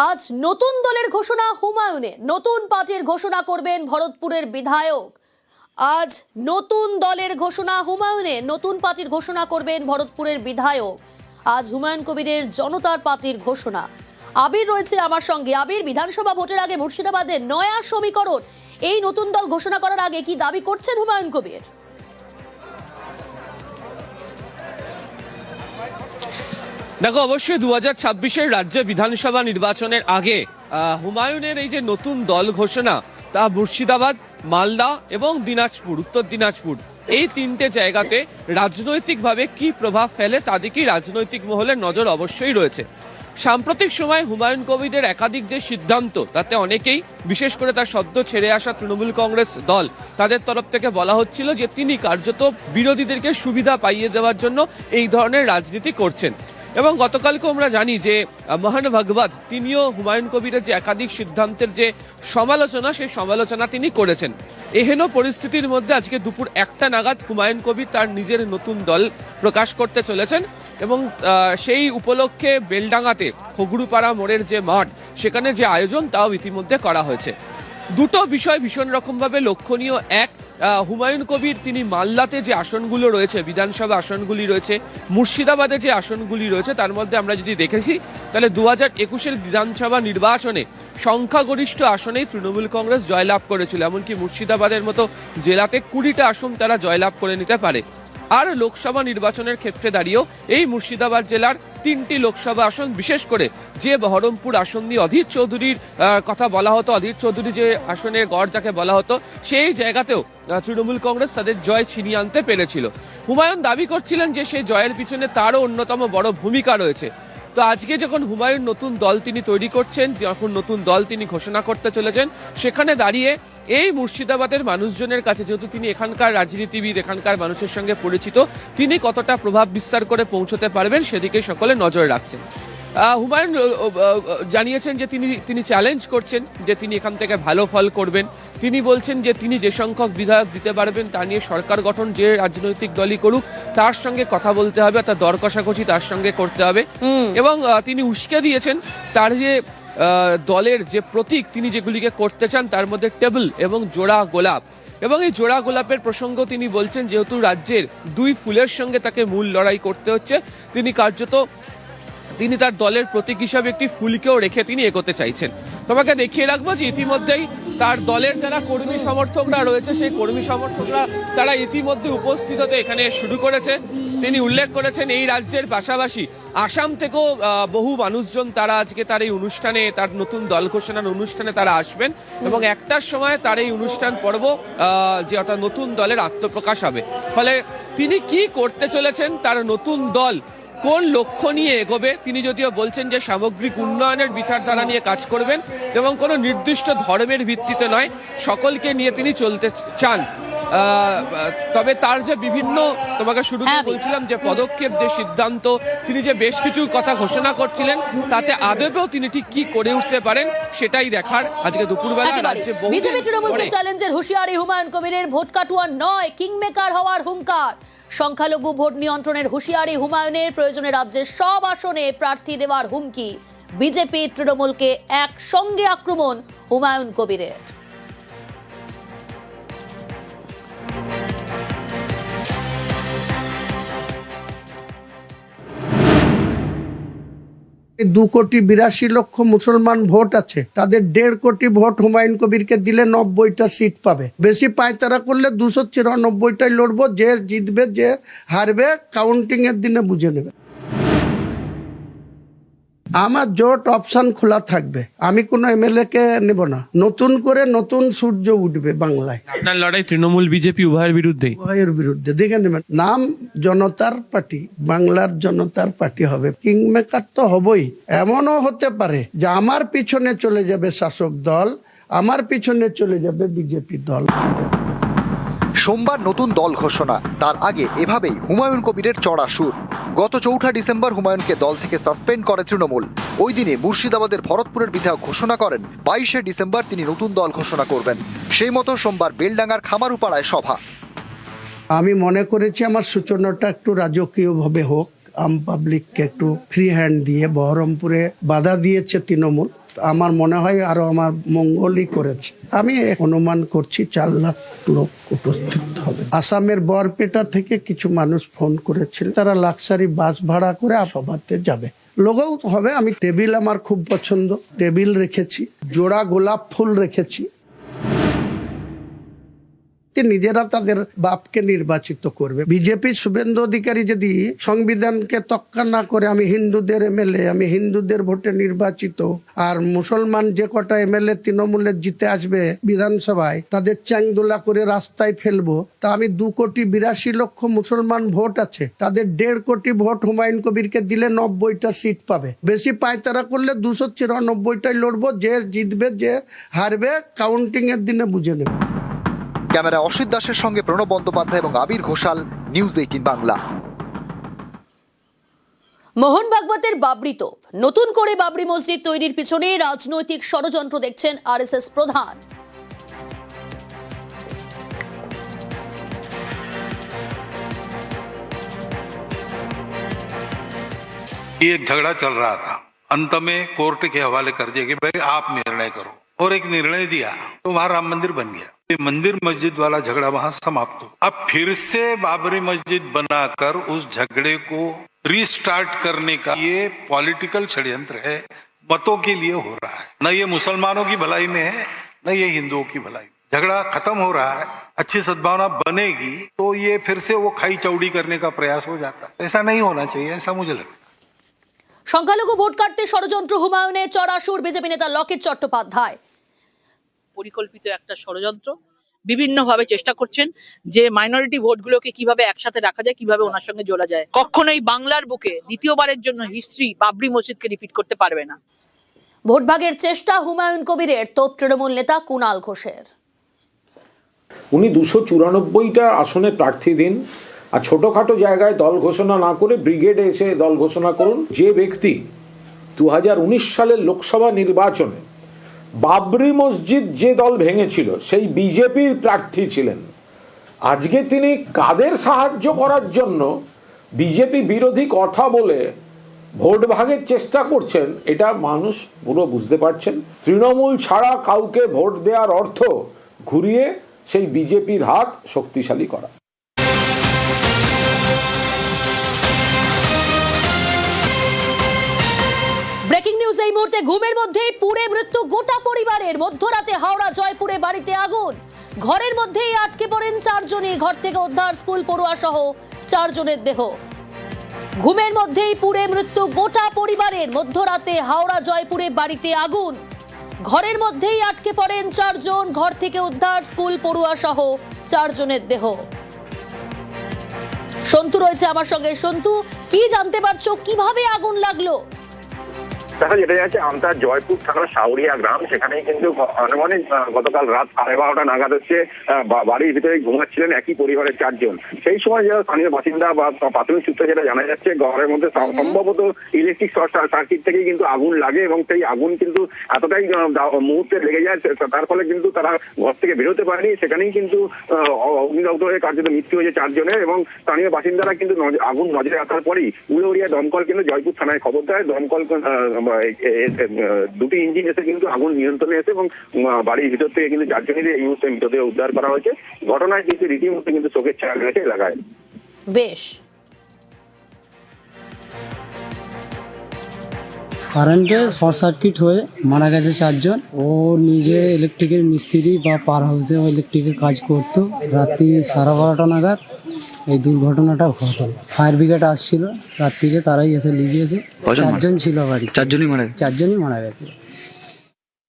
আজ নতুন দলের ঘোষণা হুমায়ুনে, নতুন পার্টির ঘোষণা করবেন ভরতপুরের বিধায়ক। আজ নতুন দলের ঘোষণা হুমায়ুনে, নতুন পার্টির ঘোষণা করবেন ভরতপুরের বিধায়ক। আজ হুমায়ুন কবিরের জনতার পার্টির ঘোষণা। আবির রয়েছে আমার সঙ্গে। আবির, বিধানসভা ভোটের আগে মুর্শিদাবাদের নয়া সমীকরণ, এই নতুন দল ঘোষণা করার আগে কি দাবি করছেন হুমায়ুন কবির? দেখো, অবশ্যই 2026-এর রাজ্য বিধানসভা নির্বাচনের আগে হুমায়ুনের এই যে নতুন দল ঘোষণা, তা মুর্শিদাবাদ, মালদা এবং দিনাজপুর, উত্তর দিনাজপুর, এই তিনটে জায়গাতে রাজনৈতিকভাবে কি প্রভাব ফেলে তা দিকেই রাজনৈতিক মহলের নজর অবশ্যই রয়েছে। সাম্প্রতিক সময় হুমায়ুন কবিরের একাধিক যে সিদ্ধান্ত, তাতে অনেকেই, বিশেষ করে তার সদ্য ছেড়ে আসা তৃণমূল কংগ্রেস দল, তাদের তরফ থেকে বলা হচ্ছিল যে তিনি কার্যত বিরোধীদেরকে সুবিধা পাইয়ে দেওয়ার জন্য এই ধরনের রাজনীতি করছেন। এবং গতকালকে আমরা জানি যে মোহন ভাগবত তিনিও হুমায়ুন কবিরের যে একাধিক সিদ্ধান্তের যে সমালোচনা, সেই সমালোচনা তিনি করেছেন। এহেন পরিস্থিতির মধ্যে আজকে দুপুর 1টা নাগাদ হুমায়ুন কবির তার নিজের নতুন দল প্রকাশ করতে চলেছেন এবং সেই উপলক্ষে বেলডাঙ্গাতে খগুড়ুপাড়া মোড়ের যে মাঠ, সেখানে যে আয়োজন, তাও ইতিমধ্যে করা হয়েছে। দুটো বিষয় ভীষণ রকমভাবে লক্ষণীয়। এক, হুমায়ুন কবির তিনি মালদাতে যে আসনগুলো রয়েছে, বিধানসভা আসনগুলি রয়েছে, মুর্শিদাবাদে যে আসনগুলি রয়েছে, তার মধ্যে আমরা যদি দেখেছি তাহলে 2021-এর বিধানসভা নির্বাচনে সংখ্যাগরিষ্ঠ আসনেই তৃণমূল কংগ্রেস জয়লাভ করেছিল। এমনকি মুর্শিদাবাদের মতো জেলাতে 20টা আসন তারা জয়লাভ করে নিতে পারে। আর লোকসভা নির্বাচনের ক্ষেত্রে দাঁড়িয়েও এই মুর্শিদাবাদ জেলার 3টি লোকসভা আসন, বিশেষ করে যে বহরমপুর আসন নিয়ে অধীর চৌধুরীর কথা বলা হতো, অধীর চৌধুরী যে আসনের গড় যাকে বলা হতো, সেই জায়গাতেও তৃণমূল কংগ্রেস তাদের জয় ছিনিয়ে আনতে পেরেছিল। হুমায়ুন দাবি করছিলেন যে সেই জয়ের পিছনে তারও অন্যতম বড় ভূমিকা রয়েছে। তো আজকে যখন হুমায়ুন নতুন দল তিনি তৈরি করছেন, যখন নতুন দল তিনি ঘোষণা করতে চলেছেন, সেখানে দাঁড়িয়ে এই মুর্শিদাবাদের মানুষজনের কাছে, যেহেতু তিনি এখানকার রাজনীতিবিদ, এখানকার মানুষের সঙ্গে পরিচিত, তিনি কতটা প্রভাব বিস্তার করে পৌঁছতে পারবেন সেদিকে সকলে নজর রাখছেন। হুমায়ুন জানিয়েছেন যে তিনি চ্যালেঞ্জ করছেন যে তিনি এখান থেকে ভালো ফল করবেন। তিনি বলছেন যে তিনি যে সংখ্যক বিধায়ক দিতে পারবেন তা নিয়ে সরকার গঠন যে রাজনৈতিক দলই করুক, তার সঙ্গে কথা বলতে হবে, তার দর কষাকষি তার সঙ্গে করতে হবে। এবং তিনি উস্কে দিয়েছেন তার যে দলের যে প্রতীক তিনি যেগুলিকে করতে চান, তার মধ্যে টেবিল এবং জোড়া গোলাপ। এবং এই জোড়া গোলাপের প্রসঙ্গ তিনি বলছেন, যেহেতু রাজ্যের 2 ফুলের সঙ্গে তাকে মূল লড়াই করতে হচ্ছে, তিনি কার্যত তিনি তার দলের প্রতীক হিসাবে একটি ফুলকেও রেখে তিনি এগোতে চাইছেন। তোমাকে দেখিয়ে রাখবো যে ইতিমধ্যেই তার দলের যারা কর্মী সমর্থকরা রয়েছে, সেই কর্মী সমর্থকরা তারা ইতিমধ্যে উপস্থিত হতে এখানে শুরু করেছে। তিনি উল্লেখ করেছেন এই রাজ্যের পাশাপাশি আসাম থেকেও বহু মানুষজন তারা আজকে তার এই অনুষ্ঠানে, তার নতুন দল ঘোষণার অনুষ্ঠানে তারা আসবেন এবং 1টার সময় তার এই অনুষ্ঠান পর্ব, যে অর্থাৎ নতুন দলের আত্মপ্রকাশ হবে। ফলে তিনি কি করতে চলেছেন, তার নতুন দল কোন লক্ষ্য নিয়ে এগোবে, তিনি যদিও বলছেন যে সামগ্রিক উন্নয়নের বিচারধারা নিয়ে কাজ করবেন এবং কোনো নির্দিষ্ট ধর্মের ভিত্তিতে নয়, সকলকে নিয়ে তিনি চলতে চান। তবে তার যে বিভিন্ন, তোমাকে শুরুতে বলছিলাম যে পদক্ষেপ, যে সিদ্ধান্ত, তিনি যে বেশ কিছু কথা ঘোষণা করছিলেন, তাতে আদবেও তিনি ঠিক কি করে উঠতে পারেন সেটাই দেখার আজকে দুপুরবেলা রাজ্যে বহু বিজেপি তৃণমূলকে চ্যালেঞ্জের হুঁশিয়ারি হুমায়ুন কবিরের। ভোট কাটুয়া নয়, কিংমেকার হওয়ার হুঙ্কার। সংখ্যালঘু ভোট নিয়ন্ত্রণের হুঁশিয়ারি হুমায়ুনের। প্রয়োজনে রাজ্যের সব আসনে প্রার্থী দেওয়ার হুমকি। বিজেপি তৃণমূলকে একসঙ্গে আক্রমণ হুমায়ুন কবিরের। দু কোটি 82 লক্ষ মুসলমান ভোট আছে, তাদের 1.5 কোটি ভোট হুমায়ুন কবিরকে দিলে 90টা সিট পাবে। বেশি পায়তারা করলে 294টাই লড়বো। যে জিতবে, যে হারবে কাউন্টিং এর দিনে বুঝে নেবে। আমার জোট অপশন খোলা থাকবে, আমি কোনো এমএলএ কে নেব না। নতুন করে নতুন সূর্য উঠবে বাংলায়। আপনার লড়াই তৃণমূল বিজেপি উভয়ের বিরুদ্ধে? উভয়ের বিরুদ্ধে। দেখে নেবেন, নাম জনতার পার্টি, বাংলার জনতার পার্টি হবে। কিংমেকার তো হবই। এমনও হতে পারে যে আমার পিছনে চলে যাবে শাসক দল, আমার পিছনে চলে যাবে বিজেপি দল। সোমবার নতুন দল ঘোষণা, তার আগে এভাবেই হুমায়ুন কবিরের চড়া সুর। গত 4 ডিসেম্বর হুমায়ুনকে দল থেকে সাসপেন্ড করে তৃণমূল। ওই দিনে মুর্শিদাবাদের ভরতপুরের বিধায়ক ঘোষণা করেন 22শে ডিসেম্বর তিনি নতুন দল ঘোষণা করবেন। সেই মতো সোমবার বেলডাঙ্গার খামারুপাড়ায় সভা। আমি মনে করেছি আমার সূচনাটা একটু রাজকীয় ভাবে হোক, আম পাবলিককে একটু ফ্রি হ্যান্ড দিয়ে। বহরমপুরে বাধা দিয়েছে তৃণমূল, আমার মনে হয় আরো আমার মঙ্গলই করেছে। আমি অনুমান করছি 4 লাখ লোক উপস্থিত হবে। আসামের বরপেটা থেকে কিছু মানুষ ফোন করেছিল, তারা লাক্সারি বাস ভাড়া করে সভাতে যাবে। লোগও হবে। আমি টেবিল আমার খুব পছন্দ, টেবিল রেখেছি, জোড়া গোলাপ ফুল রেখেছি। নিজেরা তাদের বাপকে নির্বাচিত করবে। বিজেপি শুভেন্দু অধিকারী যদি সংবিধানকে তক্কা না করে আমি হিন্দুদের এমএলএ, আমি হিন্দুদের ভোটে নির্বাচিত, আর মুসলমান যে কটা এমএলএ তৃণমূলের জিতে আসবে বিধানসভায় তাদের চ্যাংদোলা করে রাস্তায় ফেলবো, তা আমি 2,82,00,000 মুসলমান ভোট আছে, তাদের 1.5 কোটি ভোট হুমায়ুন কবিরকে দিলে 90টা সিট পাবে। বেশি পায়তারা করলে 294টাই লড়বো। যে জিতবে যে হারবে কাউন্টিং এর দিনে বুঝে নেবে। ক্যামেরা অসিত দাসের সঙ্গে প্রণব বন্দ্যোপাধ্যায় এবং আবির ঘোষাল, নিউজ 18 বাংলা। মোহন ভাগবতের বাবরি তোপ, নতুন করে বাবরি মসজিদ তৈরির পিছনে রাজনৈতিক ষড়যন্ত্র দেখছেন আরএসএস প্রধান। ये एक झगड़ा चल रहा था, अंत में कोर्ट के हवाले कर दिया कि भाई आप निर्णय करो, और एक निर्णय दिया तो वहां राम मंदिर बन गया। ये मंदिर मस्जिद वाला झगड़ा वहां समाप्त हो। अब फिर से बाबरी मस्जिद बनाकर उस झगड़े को रीस्टार्ट करने का ये पॉलिटिकल षड्यंत्र है, मतों के लिए हो रहा है। न ये मुसलमानों की भलाई में है, न ये हिंदुओं की भलाई। झगड़ा खत्म हो रहा है, अच्छी सद्भावना बनेगी तो ये फिर से वो खाई चौड़ी करने का प्रयास हो जाता है। ऐसा नहीं होना चाहिए, ऐसा मुझे लगता है। সংখ্যালঘু ভোট কাটতে ষড়যন্ত্র হুমায়ুনের চড়াসুর বিজেপি নেতা লকেট চট্টোপাধ্যায়। পরিকল্পিত একটা ষড়যন্ত্র, বিভিন্নভাবে চেষ্টা করছেন যে মাইনরিটি ভোটগুলোকে কিভাবে একসাথে রাখা যায়, কিভাবে ওনার সঙ্গে জোড়া যায়। কখনোই বাংলার বুকে দ্বিতীয়বারের জন্য হিস্ট্রি বাবরি মসজিদকে রিপিট করতে পারবে না। ভোট ভাগের চেষ্টা হুমায়ুন কবিরের, তোপ তৃণমূল নেতা কুণাল ঘোষের। উনি 294টা আসনে প্রার্থী দিন, আর ছোটখাটো জায়গায় দল ঘোষণা না করে ব্রিগেডে এসে দল ঘোষণা করুন। যে ব্যক্তি 2019 সালের লোকসভা নির্বাচনে বাবরি মসজিদ যে দল ভেঙেছিল সেই বিজেপির প্রার্থী ছিলেন, আজকে তিনি কাদের সাহায্য করার জন্য বিজেপি বিরোধী কথা বলে ভোট ভাগের চেষ্টা করছেন, এটা মানুষ পুরো বুঝতে পারছেন। তৃণমূল ছাড়া কাউকে ভোট দেওয়ার অর্থ ঘুরিয়ে সেই বিজেপির হাত শক্তিশালী করা। ব্রেকিং নিউজ এই মুহূর্তে। ঘুমের মধ্যেই পুড়ে মৃত্যু গোটা পরিবারের। মধ্যরাতে হাওড়া জয়পুরে বাড়িতে আগুন, ঘরের মধ্যেই আটকে পড়েন 4 জনই। ঘর থেকে উদ্ধার স্কুল পড়ুয়া সহ 4 জনের দেহ। ঘুমের মধ্যেই পুড়ে মৃত্যু গোটা পরিবারের। মধ্যরাতে হাওড়া জয়পুরে বাড়িতে আগুন, ঘরের মধ্যেই আটকে পড়েন 4 জন। ঘর থেকে উদ্ধার স্কুল পড়ুয়া সহ 4 জনের দেহ। সন্তু রয়েছে আমার সঙ্গে। সন্তু, কি জানতে পারছো, কিভাবে আগুন লাগলো? দেখা যেটা যাচ্ছে আমতা জয়পুর থানার সাউরিয়া গ্রাম, সেখানেই কিন্তু আনুমানিক গতকাল রাত 12:30 নাগাদ হচ্ছে বাড়ির ভিতরে ঘুমাচ্ছিলেন একই পরিবারের 4 জন। সেই সময় যারা স্থানীয় বাসিন্দা বা প্রাথমিক সূত্রে যেটা জানা যাচ্ছে, ঘরের মধ্যে সম্ভবত ইলেকট্রিক শর্ট সার্কিট থেকেই কিন্তু আগুন লাগে, এবং সেই আগুন কিন্তু এতটাই মুহূর্তে লেগে যায়, তার ফলে কিন্তু তারা ঘর থেকে বেরোতে পারেনি। সেখানেই কিন্তু অগ্নিদগ্ধ হয়ে কার্যত মৃত্যু হয়েছে 4 জনের। এবং স্থানীয় বাসিন্দারা কিন্তু আগুন নজরে আসার পরই উলুবেড়িয়া দমকল কিন্তু জয়পুর থানায় খবর দেয়। দমকল 2টি ইঞ্জিন এসে কিন্তু আগুন নিয়ন্ত্রণে এসে এবং বাড়ির ভিতর থেকে কিন্তু 4 জনেরই এই মুহূর্তে মৃতদেহ উদ্ধার করা হয়েছে। ঘটনায় কিন্তু রীতিমতো কিন্তু চোখের ছায়া রয়েছে এলাকায়। বেশ। কারেন্টে শর্ট সার্কিট হয়ে মারা গেছে 4 জন। ও নিজে ইলেকট্রিকের মিস্ত্রি বা পার হাউসে ইলেকট্রিকের কাজ করতো। রাত্রি 12:30 নাগাদ এই দুর্ঘটনাটা ঘটে। ফায়ার ব্রিগেড আসছিল রাত্রিরে, তারাই এসে লিগিয়েছে। 4 জন ছিল বাড়ি, 4 জনই মারা গেছে।